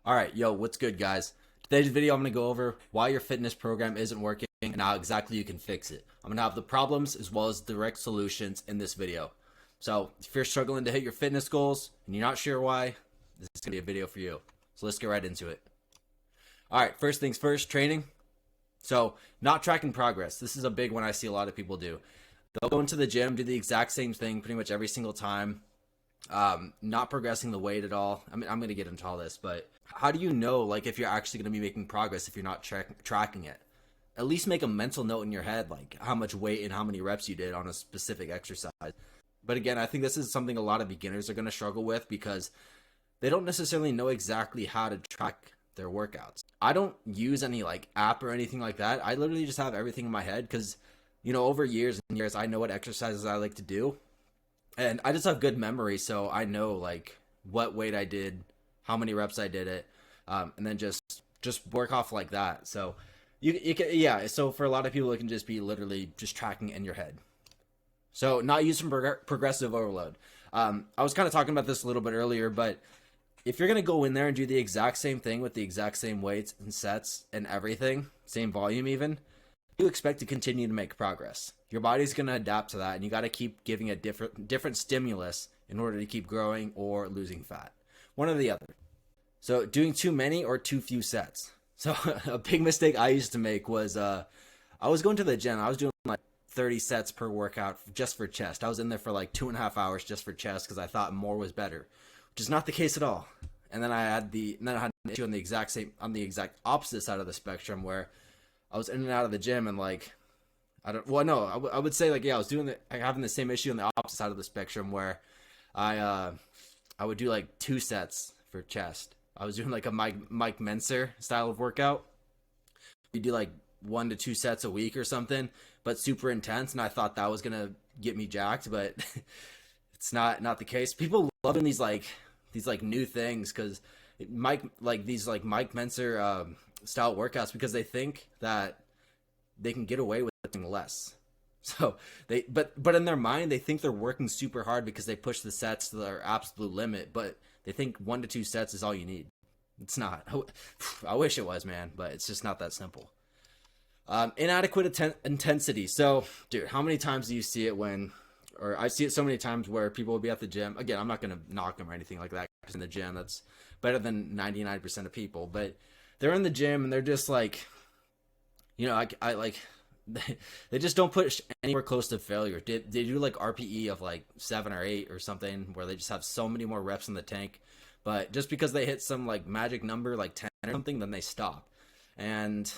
All right, yo, what's good, guys? Today's video, I'm going to go over why your fitness program isn't working and how exactly you can fix it. I'm going to have the problems as well as direct solutions in this video. So, if you're struggling to hit your fitness goals and you're not sure why, this is going to be a video for you. So, let's get right into it. All right, first things first, training. So, not tracking progress. This is a big one I see a lot of people do. They'll go into the gym, do the exact same thing pretty much every single time, not progressing the weight at all. I mean, I'm going to get into all this, but how do you know, like, if you're actually going to be making progress if you're not tracking it? At least make a mental note in your head, like how much weight and how many reps you did on a specific exercise. But again, I think this is something a lot of beginners are going to struggle with because they don't necessarily know exactly how to track their workouts. I don't use any like app or anything like that. I literally just have everything in my head because, over years and years, I know what exercises I like to do. And I just have good memory, so I know like what weight I did, how many reps I did it, and then just work off like that. So you can, yeah. So for a lot of people, it can just be literally just tracking in your head. So not using progressive overload. I was kind of talking about this a little bit earlier, but if you're gonna go in there and do the exact same thing with the exact same weights and sets and everything, same volume even, you expect to continue to make progress. Your body's going to adapt to that, and you got to keep giving it different stimulus in order to keep growing or losing fat. One or the other. So doing too many or too few sets. So a big mistake I used to make was I was going to the gym. I was doing like 30 sets per workout just for chest. I was in there for like 2.5 hours just for chest because I thought more was better, which is not the case at all. And then I had an issue on the exact opposite side of the spectrum where I was in and out of the gym and like, I would say like, yeah, I was having the same issue on the opposite side of the spectrum where I would do like 2 sets for chest. I was doing like a Mike Menser style of workout. You do like 1 to 2 sets a week or something, but super intense. And I thought that was going to get me jacked, but it's not the case. People love doing these new things because Mike Menser, style workouts because they think that they can get away with lifting less. So but in their mind, they think they're working super hard because they push the sets to their absolute limit, but they think 1 to 2 sets is all you need. It's not. I wish it was, man, but it's just not that simple. Inadequate intensity. So, dude, how many times do you see it or I see it so many times where people will be at the gym. Again, I'm not going to knock them or anything like that because in the gym, that's better than 99% of people, but they're in the gym and they're just like, I like, they just don't push anywhere close to failure. They do like RPE of like 7 or 8 or something where they just have so many more reps in the tank. But just because they hit some like magic number, like 10 or something, then they stop. And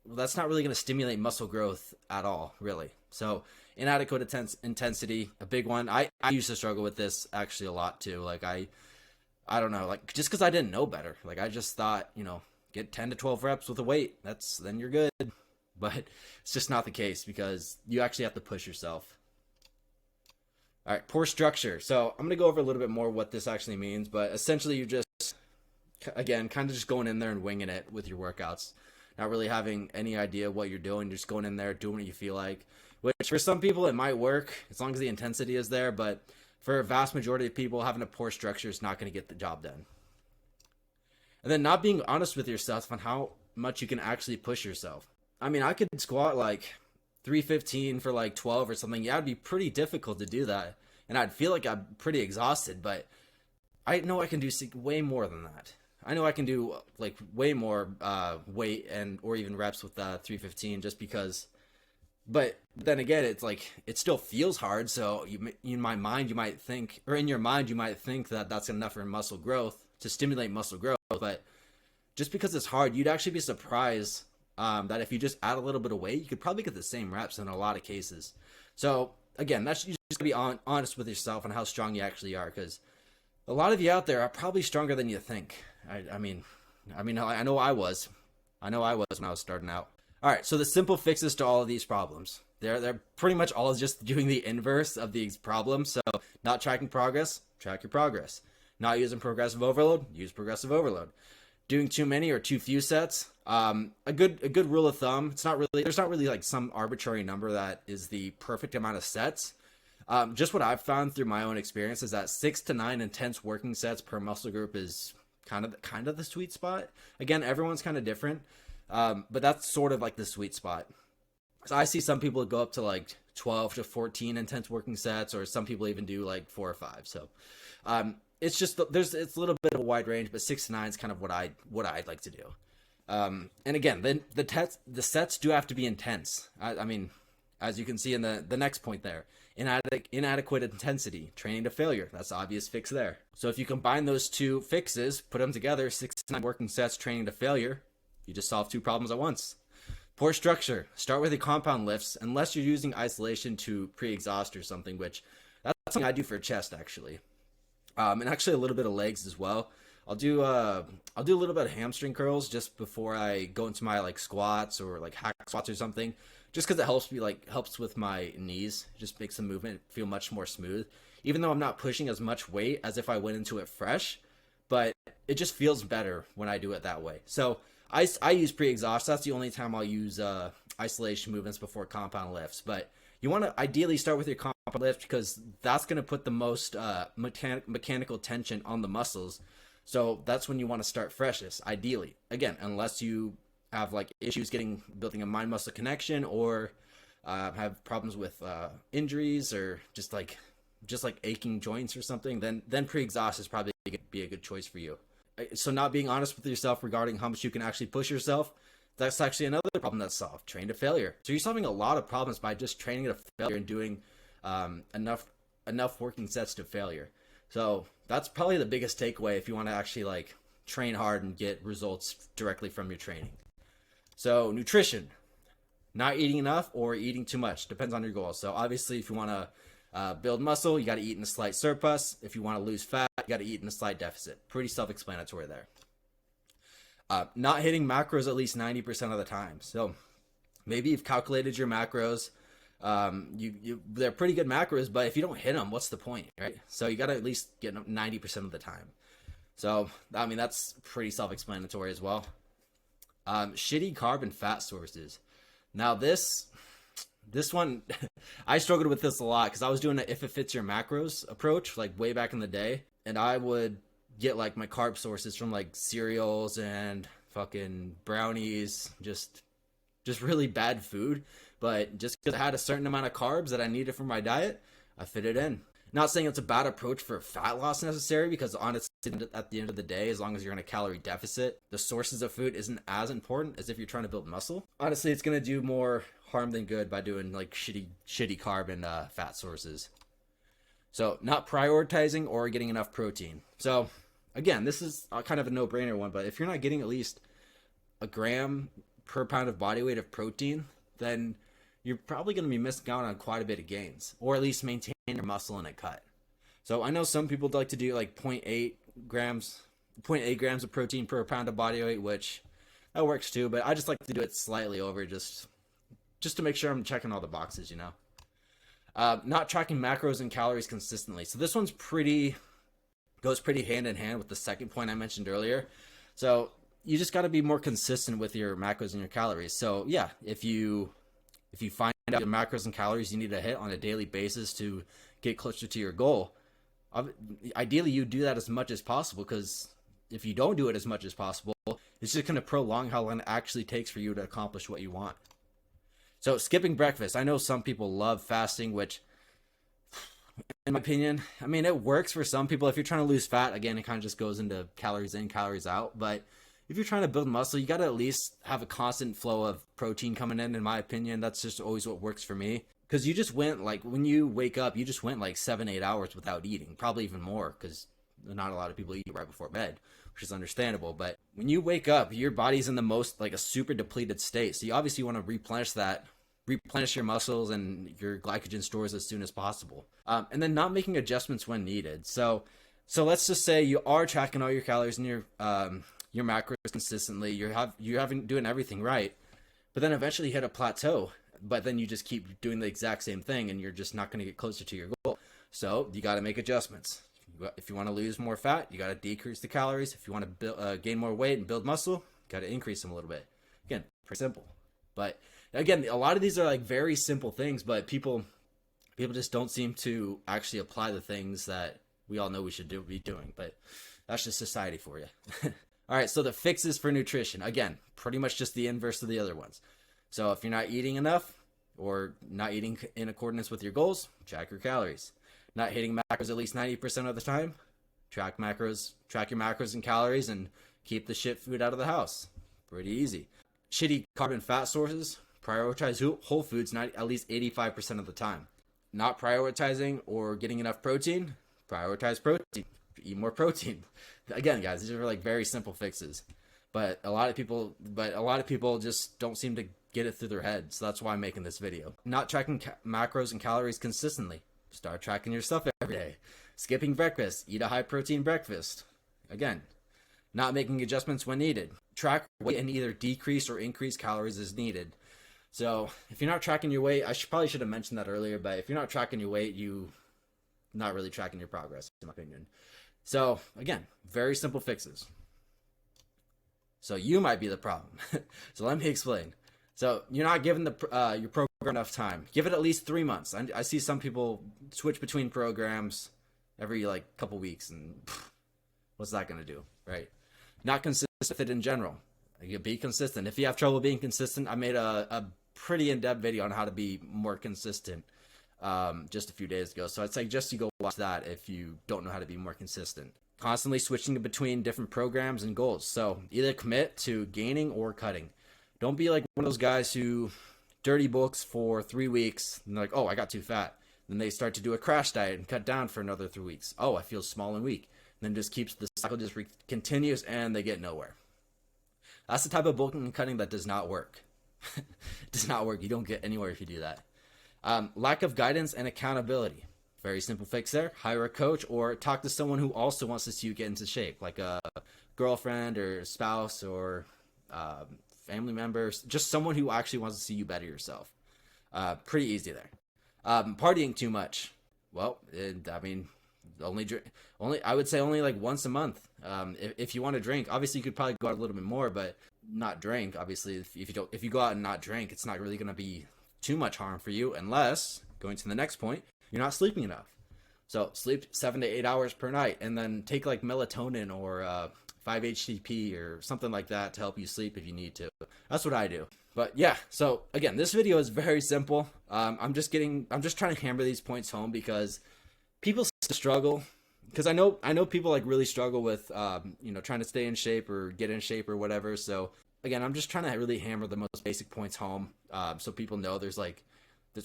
that's not really going to stimulate muscle growth at all, really. So inadequate intensity, a big one. I used to struggle with this actually a lot too. Like I don't know, like just because I didn't know better. Like I just thought, get 10 to 12 reps with a weight. Then you're good. But it's just not the case because you actually have to push yourself. All right, poor structure. So I'm going to go over a little bit more what this actually means, but essentially you just, again, kind of just going in there and winging it with your workouts. Not really having any idea what you're doing, just going in there, doing what you feel like. Which for some people it might work as long as the intensity is there, but for a vast majority of people, having a poor structure is not going to get the job done. And then not being honest with yourself on how much you can actually push yourself. I mean, I could squat like 315 for like 12 or something. Yeah, it'd be pretty difficult to do that. And I'd feel like I'm pretty exhausted, but I know I can do way more than that. I know I can do like way more weight or even reps with 315 just because. But then again, it's like it still feels hard. So in my mind, you might think, or in your mind, you might think that that's enough for muscle growth to stimulate muscle growth. But just because it's hard, you'd actually be surprised that if you just add a little bit of weight, you could probably get the same reps in a lot of cases. So again, you just gotta be honest with yourself on how strong you actually are, because a lot of you out there are probably stronger than you think. I mean, I know I was. I know I was when I was starting out. All right, so the simple fixes to all of these problems. They're pretty much all just doing the inverse of these problems. So not tracking progress, track your progress. Not using progressive overload, use progressive overload. Doing too many or too few sets. A good rule of thumb. There's not really like some arbitrary number that is the perfect amount of sets. Just what I've found through my own experience is that 6 to 9 intense working sets per muscle group is kind of the sweet spot. Again, everyone's kind of different, but that's sort of like the sweet spot. So I see some people go up to like 12 to 14 intense working sets, or some people even do like 4 or 5. So it's just it's a little bit of a wide range, but 6 to 9 is kind of what I'd like to do. And again, then the sets do have to be intense. I mean, as you can see in the next point there, inadequate intensity, training to failure. That's the obvious fix there. So if you combine those two fixes, put them together, 6 to 9 working sets, training to failure, you just solve 2 problems at once. Poor structure. Start with the compound lifts, unless you're using isolation to pre-exhaust or something, which that's something I do for chest actually, and actually a little bit of legs as well. I'll do a little bit of hamstring curls just before I go into my like squats or like hack squats or something, just because it helps with my knees. It just makes the movement feel much more smooth, even though I'm not pushing as much weight as if I went into it fresh, but it just feels better when I do it that way. So I use pre-exhaust. That's the only time I'll use isolation movements before compound lifts. But you want to ideally start with your compound lift, because that's going to put the most mechanical tension on the muscles. So that's when you want to start freshest, ideally. Again, unless you have like issues building a mind muscle connection, or have problems with injuries, or just like aching joints or something, then pre-exhaust is probably going to be a good choice for you. So not being honest with yourself regarding how much you can actually push yourself, that's actually another problem that's solved. Train to failure. So you're solving a lot of problems by just training to failure and doing enough working sets to failure. So that's probably the biggest takeaway if you want to actually like train hard and get results directly from your training. So nutrition, not eating enough or eating too much, depends on your goals. So obviously if you want to build muscle, you got to eat in a slight surplus. If you want to lose fat, you got to eat in a slight deficit. Pretty self-explanatory there. Not hitting macros at least 90% of the time. So maybe you've calculated your macros. They're pretty good macros, but if you don't hit them, what's the point, right? So you got to at least get them 90% of the time. So, I mean, that's pretty self-explanatory as well. Shitty carb and fat sources. Now this one, I struggled with this a lot because I was doing an if it fits your macros approach, like way back in the day. And I would get like my carb sources from like cereals and fucking brownies, just really bad food. But just because I had a certain amount of carbs that I needed for my diet, I fit it in. Not saying it's a bad approach for fat loss necessary, because honestly, at the end of the day, as long as you're in a calorie deficit, the sources of food isn't as important as if you're trying to build muscle. Honestly, it's going to do more harm than good by doing like shitty carb and fat sources. So not prioritizing or getting enough protein. So again, this is kind of a no-brainer one, but if you're not getting at least a gram per pound of body weight of protein, then you're probably going to be missing out on quite a bit of gains, or at least maintain your muscle in a cut. So I know some people like to do like 0.8 grams of protein per pound of body weight, which that works too, but I just like to do it slightly over, just to make sure I'm checking all the boxes, you know. Not tracking macros and calories consistently. So this one's goes pretty hand in hand with the second point I mentioned earlier. So you just got to be more consistent with your macros and your calories. So yeah, if you find out your macros and calories you need to hit on a daily basis to get closer to your goal, ideally you do that as much as possible, because if you don't do it as much as possible, it's just going to prolong how long it actually takes for you to accomplish what you want. So skipping breakfast. I know some people love fasting, which in my opinion, I mean, it works for some people. If you're trying to lose fat, again, it kind of just goes into calories in, calories out. But if you're trying to build muscle, you got to at least have a constant flow of protein coming in my opinion. That's just always what works for me. Because you just went, like, when you wake up, you just went like 7-8 hours without eating, probably even more, because not a lot of people eat right before bed, which is understandable. But when you wake up, your body's in the most, like, a super depleted state. So you obviously want to replenish your muscles and your glycogen stores as soon as possible. And then not making adjustments when needed. So let's just say you are tracking all your calories and your macros consistently. You're doing everything right, but then eventually you hit a plateau. But then you just keep doing the exact same thing, and you're just not going to get closer to your goal. So you got to make adjustments. If you want to lose more fat, you got to decrease the calories. If you want to gain more weight and build muscle, you got to increase them a little bit. Again, pretty simple. But again, a lot of these are like very simple things, but people just don't seem to actually apply the things that we all know we should be doing. But That's just society for you. All right, so the fixes for nutrition. Again, pretty much just the inverse of the other ones. So if you're not eating enough or not eating in accordance with your goals, track your calories. Not hitting macros at least 90% of the time, track your macros and calories, and keep the shit food out of the house. Pretty easy. Shitty carb and fat sources, prioritize whole foods at least 85% of the time. Not prioritizing or getting enough protein, prioritize protein. Eat more protein. Again, guys, these are like very simple fixes, but a lot of people just don't seem to get it through their head. So that's why I'm making this video. Not tracking macros and calories consistently. Start tracking your stuff every day. Skipping breakfast. Eat a high protein breakfast. Again, not making adjustments when needed. Track weight and either decrease or increase calories as needed. So if you're not tracking your weight, probably should have mentioned that earlier, but if you're not tracking your weight, you not really tracking your progress, in my opinion. So again, very simple fixes. So you might be the problem. So let me explain. So you're not giving your program enough time. Give it at least 3 months. I see some people switch between programs every like couple weeks, and what's that going to do, right? Not consistent with it in general. You be consistent. If you have trouble being consistent, I made a pretty in-depth video on how to be more consistent just a few days ago. So I'd suggest you go watch that if you don't know how to be more consistent. Constantly switching between different programs and goals. So either commit to gaining or cutting. Don't be like one of those guys who dirty bulks for 3 weeks and they're like, oh, I got too fat. Then they start to do a crash diet and cut down for another 3 weeks. Oh, I feel small and weak. And then just keeps the cycle continues and they get nowhere. That's the type of bulking and cutting that does not work. It does not work. You don't get anywhere if you do that. Lack of guidance and accountability. Very simple fix there. Hire a coach or talk to someone who also wants to see you get into shape, like a girlfriend or spouse or family members, just someone who actually wants to see you better yourself. Pretty easy there. Partying too much. Well, I mean, I would say only like once a month. If you want to drink, obviously you could probably go out a little bit more, but not drink. Obviously, if you go out and not drink, it's not really going to be too much harm for you, unless, going to the next point, you're not sleeping enough. So sleep 7 to 8 hours per night, and then take like melatonin or 5-HTP or something like that to help you sleep if you need to. That's what I do. But yeah, so again, this video is very simple. I'm just trying to hammer these points home because people struggle. Because I know people like really struggle with trying to stay in shape or get in shape or whatever. So again, I'm just trying to really hammer the most basic points home, so people know there's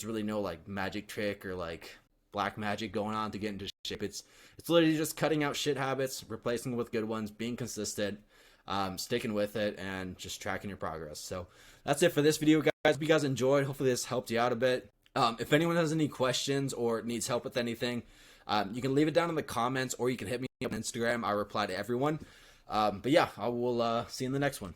really no like magic trick or like black magic going on to get into shape. It's literally just cutting out shit habits, replacing them with good ones, being consistent, sticking with it, and just tracking your progress. So that's it for this video, guys. Hope you guys enjoyed. Hopefully this helped you out a bit. If anyone has any questions or needs help with anything, you can leave it down in the comments, or you can hit me up on Instagram. I reply to everyone. But yeah, I will see you in the next one.